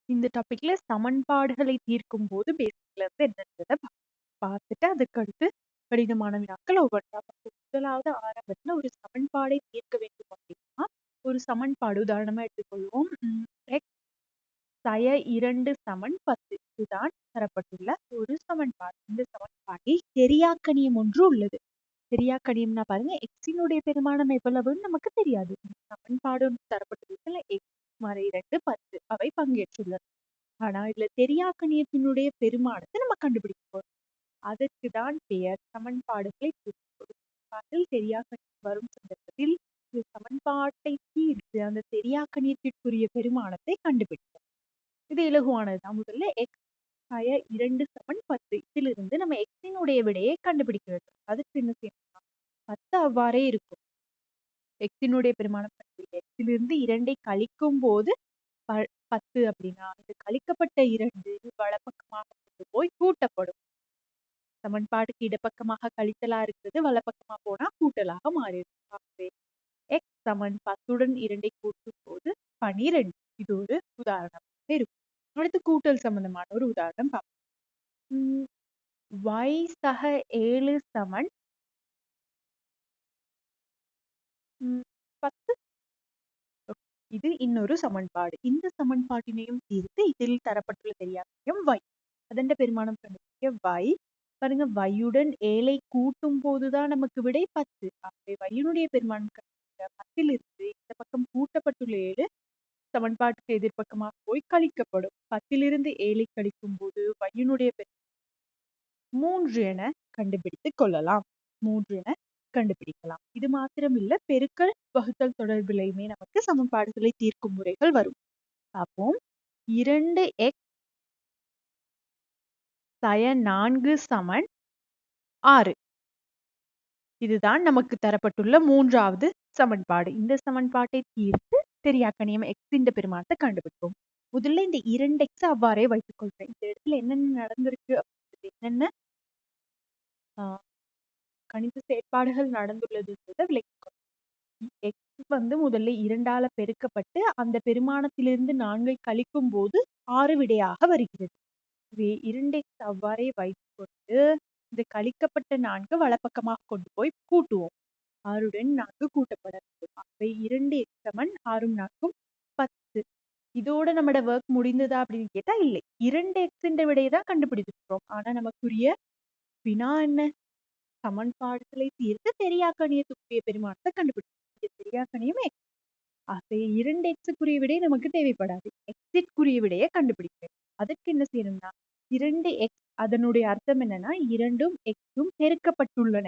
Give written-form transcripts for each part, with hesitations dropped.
இந்த டாபிக்ல சமன்பாடுகளை தீர்க்கும்போது பேசிக்ல இருந்து என்னன்றத பார்த்துட்டு அதுக்கடுத்து கடினமான வினாக்கள் ஒவ்வொன்றா பார்ப்போம். முதலாவது ஆரம்பத்துல ஒரு சமன்பாடை தீர்க்க வேண்டும் அப்படின்னா ஒரு சமன்பாடு உதாரணமா எடுத்துக்கொள்வோம். எக்ஸ் சய 2 சமன் 10 இதுதான் தரப்பட்டுள்ள ஒரு சமன்பாடு. இந்த சமன்பாட்டில் தெரியாக்கணியம் ஒன்று உள்ளது. தெரியாக்கணியம்னா பாருங்க, எக்ஸினுடைய பெருமானம் எவ்வளவுன்னு நமக்கு தெரியாது. சமன்பாடு தரப்பட்டுள்ளதுல எக்ஸ் மறை 2 10 அவை பங்கேற்றுள்ளன. ஆனா இதுல தெரியாக்கணியத்தினுடைய பெருமானத்தை நம்ம கண்டுபிடிக்க போறோம். அதற்கு தான் பெயர் சமன்பாடுகளை தீர்ப்பது. அதில் தெரியாக்கணியம் வரும் சந்தர்ப்பத்தில் இந்த சமன்பாட்டை தீர்த்து அந்த தெரியாக்கணியத்திற்குரிய பெருமானத்தை கண்டுபிடிப்போம். இது இலகுவானதுதான். முதல்ல எக்ஸ் சய 2 சமன் 10 இதிலிருந்து நம்ம எக்ஸினுடைய விடையை கண்டுபிடிக்க வேண்டும். அதுக்கு என்ன செய்யணும்? 10 அவ்வாறே இருக்கும். எக்ஸினுடைய பெருமானம் எக்ஸிலிருந்து 2ஐ கழிக்கும் போது 10 அப்படின்னா இது கழிக்கப்பட்ட 2 வலப்பக்கமாக கொண்டு போய் கூட்டப்படும். சமன்பாட்டுக்கு இடப்பக்கமாக கழித்தலா இருக்கிறது வலப்பக்கமா போனா கூட்டலாக மாறிடும். ஆகவே எக்ஸ் சமன் 10உடன் 2ஐ கூட்டும் போது 12. இது ஒரு உதாரணம் இருக்கும். அடுத்து கூட்டல் சம்பந்தமான ஒரு உதாரணம் பார்ப்போம். y சக 7 சமன் 10. இது இன்னொரு சமன்பாடு. இந்த சமன்பாட்டினையும் தீர்த்து இதில் தரப்பட்டுள்ள தெரியாக்கணியம் y. அதன் பெருமானம் கண்டுபிடிக்க y பாருங்க, y-உடன் 7ஐ கூட்டும் போதுதான் நமக்கு விடை 10. ஆகவே y-னுடைய பெருமானம் கண்டுபிடிக்க 10லிருந்து இந்த பக்கம் கூட்டப்பட்டுள்ள 7 சமன்பாட்டுக்கு எதிர்பக்கமாக போய் கழிக்கப்படும். 10லிருந்து 7ஐ கழிக்கும் போது y-னுடைய 3 என கண்டுபிடித்துக் கொள்ளலாம். 3 என கண்டுபிடிக்கலாம். இது மாத்திரமில்ல, பெருக்கல் வகுத்தல் தொடர்பிலையுமே நமக்கு சமன்பாடுகளை தீர்க்கும் முறைகள் வரும். பார்ப்போம். 2x சய 4 சமன் 6. இதுதான் நமக்கு தரப்பட்டுள்ள 3வது சமன்பாடு. இந்த சமன்பாட்டை தீர்த்து தெரியாக்கணியம் எக்ஸின் பெருமானத்தை கண்டுபிடிப்போம். முதல்ல இந்த 2x அவ்வாறே வைத்துக் கொள்றேன். இந்த இடத்துல என்னென்ன நடந்திருக்கு அப்படின்றது, என்னென்ன கணித செயற்பாடுகள் நடந்துள்ளதுன்றதை விளக்கிக்கொள்ளும். எக்ஸ் முதல்ல 2ஆல பெருக்கப்பட்டு அந்த பெருமானத்திலிருந்து 4ஐ கழிக்கும் போது 6 விடையாக வருகிறது. 2x அவ்வாறே வைத்துக்கொண்டு இந்த கழிக்கப்பட்ட 4 வலப்பக்கமாக கொண்டு போய் கூட்டுவோம். 6உடன் 4 கூட்டப்பட வேண்டும். ஆகவே 2x சமன் 6ம் 4ம் 10. இதோட நம்மட ஒர்க் முடிந்ததா அப்படின்னு கேட்டா இல்லை. 2x விடையை தான் கண்டுபிடிச்சிருக்கிறோம். ஆனா நமக்குரிய வினா என்ன? சமன்பாடுகளை தீர்த்து தெரியாக்கணியத்துக்குரிய பெருமானத்தை கண்டுபிடிக்கும். தெரியாக்கணியம் எக்ஸ். ஆகவே 2x விடை நமக்கு தேவைப்படாது. எக்ஸிற்குரிய விடையை கண்டுபிடிக்கிறேன். அதற்கு என்ன செய்யணும்னா 2x அதனுடைய அர்த்தம் என்னன்னா 2ம் எக்ஸும் பெருக்கப்பட்டுள்ளன.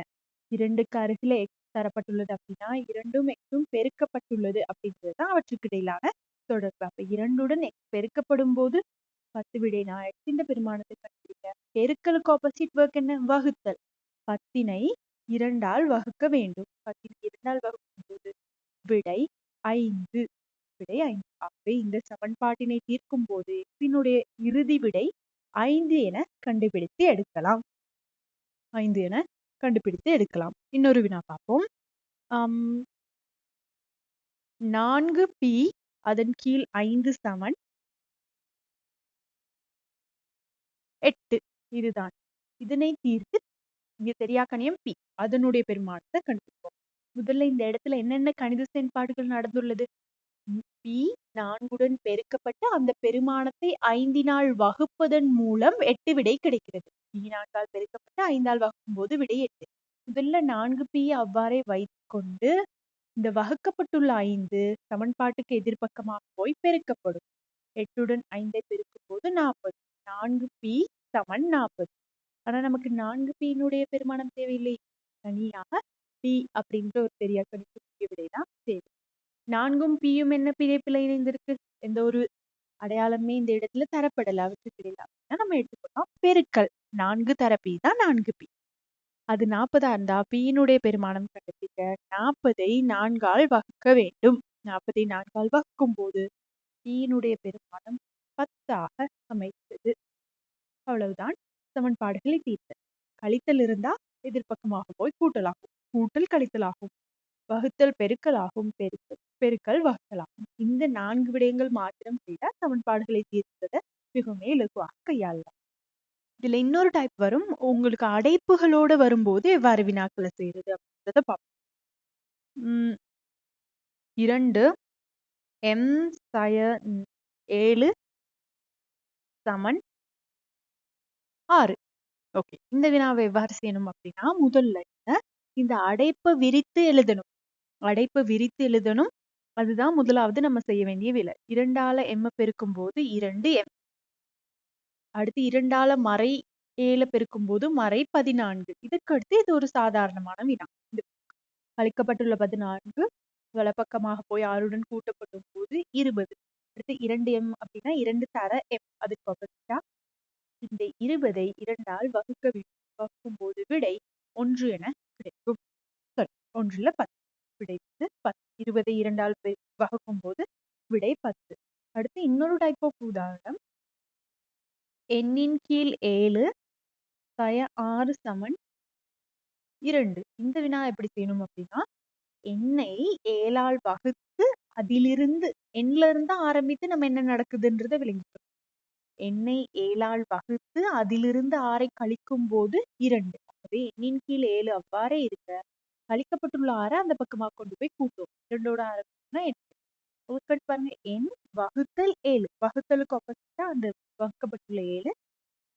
2க்கு அருகில எக்ஸ் தரப்பட்டுள்ளது அப்படின்னா 2ம் எக்ஸும் பெருக்கப்பட்டுள்ளது அப்படின்றதுதான் அவற்றுக்கு இடையிலான தொடர்பு. அப்ப 2உடன் எக்ஸ் பெருக்கப்படும் போது 10 விடை. நான் எக்ஸின் பெருமானத்தை கண்டுபிடிக்க பெருக்கலுக்கு ஆப்போசிட் ஒர்க் என்ன? வகுத்தல். 10ஐ 2ஆல் வகுக்க வேண்டும். 10ஐ 2ஆல் வகுக்கும் போது விடை 5. விடை 5. ஆகவே இந்த சமன்பாட்டினை தீர்க்கும் போது எக்ஸினுடைய இறுதி விடை 5 என கண்டுபிடித்து எடுக்கலாம். 5 என கண்டுபிடித்து எடுக்கலாம். இன்னொரு வினா பார்ப்போம். 4p அதன் கீழ் 5 சமன் 8. இதுதான். இதனை தீர்த்து இங்க தெரியாக்கணியம் p அதனுடைய பெருமானத்தை கண்டுபிடிப்போம். முதல்ல இந்த இடத்துல என்னென்ன கணித செயல்பாடுகள் நடந்துள்ளது? p 4உடன் பெருக்கப்பட்டு அந்த பெருமானத்தை 5னால் வகுப்பதன் மூலம் 8 விடை கிடைக்கிறது. p 4ஆல் பெருக்கப்பட்டு 5ஆல் வகுக்கும் போது விடை 8. முதல்ல 4p அவ்வாறே வைத்துக்கொண்டு இந்த வகுக்கப்பட்டுள்ள 5 சமன்பாட்டுக்கு எதிர்பக்கமாக போய் பெருக்கப்படும். 8உடன் 5ஐ பெருக்கும் போது 40. 4p சமன் 40. ஆனா நமக்கு 4p பெருமானம் தேவையில்லை. தனியாக p அப்படின்ற ஒரு தெரியாக்கணியத்துக்குரிய விடைதான் தேவை. 4ம் pயும் என்ன பிழைப்பில் இணைந்திருக்கு? எந்த ஒரு அடையாளமே இந்த இடத்துல தரப்படல. அவற்றுக்கு இடையில நம்ம எடுத்துக்கணும். பெருக்கல் 4 தர p தான் 4p. அது 40 இருந்தா p பெருமானம் கண்டுபிடிக்க 40ஐ 4ஆல் வகுக்க வேண்டும். 40ஐ 4ஆல் வகுக்கும் போது p பெருமானம் 10ஆக அமைகிறது. அவ்வளவுதான் சமன்பாடுகளை தீர்த்தல். கழித்தல் இருந்தா எதிர்பக்கமாக போய் கூட்டலாகும். கூட்டல் கழித்தலாகும். வகுத்தல் பெருக்கலாகும். பெருக்கல் வகுத்தலாகும். இந்த 4 விடயங்கள் மாத்திரம் செய்தால் சமன்பாடுகளை தீர்ப்பதை மிகவும் இலகுவாக கையாளலாம். இதுல இன்னொரு டைப் வரும். உங்களுக்கு அடைப்புகளோட வரும்போது எவ்வாறு வினாக்களை செய்யறது அப்படின்றத பார்ப்போம். 2 m சய 7 சமன் 6. ஓகே. இந்த வினாவை எவ்வாறு செய்யணும் அப்படின்னா, முதல்ல இந்த அடைப்பை விரித்து எழுதணும். அடைப்பை விரித்து எழுதணும். அதுதான் முதலாவது நம்ம செய்ய வேண்டிய வேலை. 2ஆல m பெருக்கும்போது 2m. அடுத்து 2ஆல மறை 7 பெருக்கும்போது மறை 14. இதற்கடுத்து இது ஒரு சாதாரணமான வினா. இது கழிக்கப்பட்டுள்ள 14 வலப்பக்கமாக போய் 6உடன் கூட்டப்படும் போது 20. அடுத்து 2m அப்படின்னா 2 தர m. அதுக்கு ஆப்போசிட்டா இந்த 20ஐ 2ஆல் வகுக்க வேண்டும். வகுக்கும்போது விடை 1 என கிடைக்கும். சரி, 1ல 10 விடை 10. 20ஐ 2ஆல் வகுக்கும் போது விடை 10. அடுத்து இன்னொரு டைப் ஆஃப் உதாரணம். n கீழ் 7 சய 6 சமன் 2. இந்த வினா எப்படி செய்யணும் அப்படின்னா, எண்ணை 7ஆல் வகுத்து அதிலிருந்து எண்ல இருந்து ஆரம்பித்து நம்ம என்ன நடக்குதுன்றதை விளங்கிக்கணும். எண்ணை 7ஆல் வகுத்து அதிலிருந்து 6ஐ கழிக்கும் போது 2. ஆகவே எண்ணின் கீழ் 7 அவ்வாறே இருக்க கழிக்கப்பட்டுள்ள 6 அந்த பக்கமாக கொண்டு போய் கூட்டும். 2ஓட ஆரம்பிச்சுன்னா 8. பாருங்க, எண் வகுத்தல் 7. வகுத்தலுக்கு ஆப்போசிட்டா அந்த வகுக்கப்பட்டுள்ள 7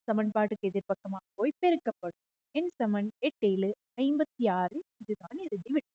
சமன்பாட்டுக்கு எதிர்பக்கமாக போய் பெருக்கப்படும். எண் சமன் 8 7 56. இதுதான் இறுதி விடை.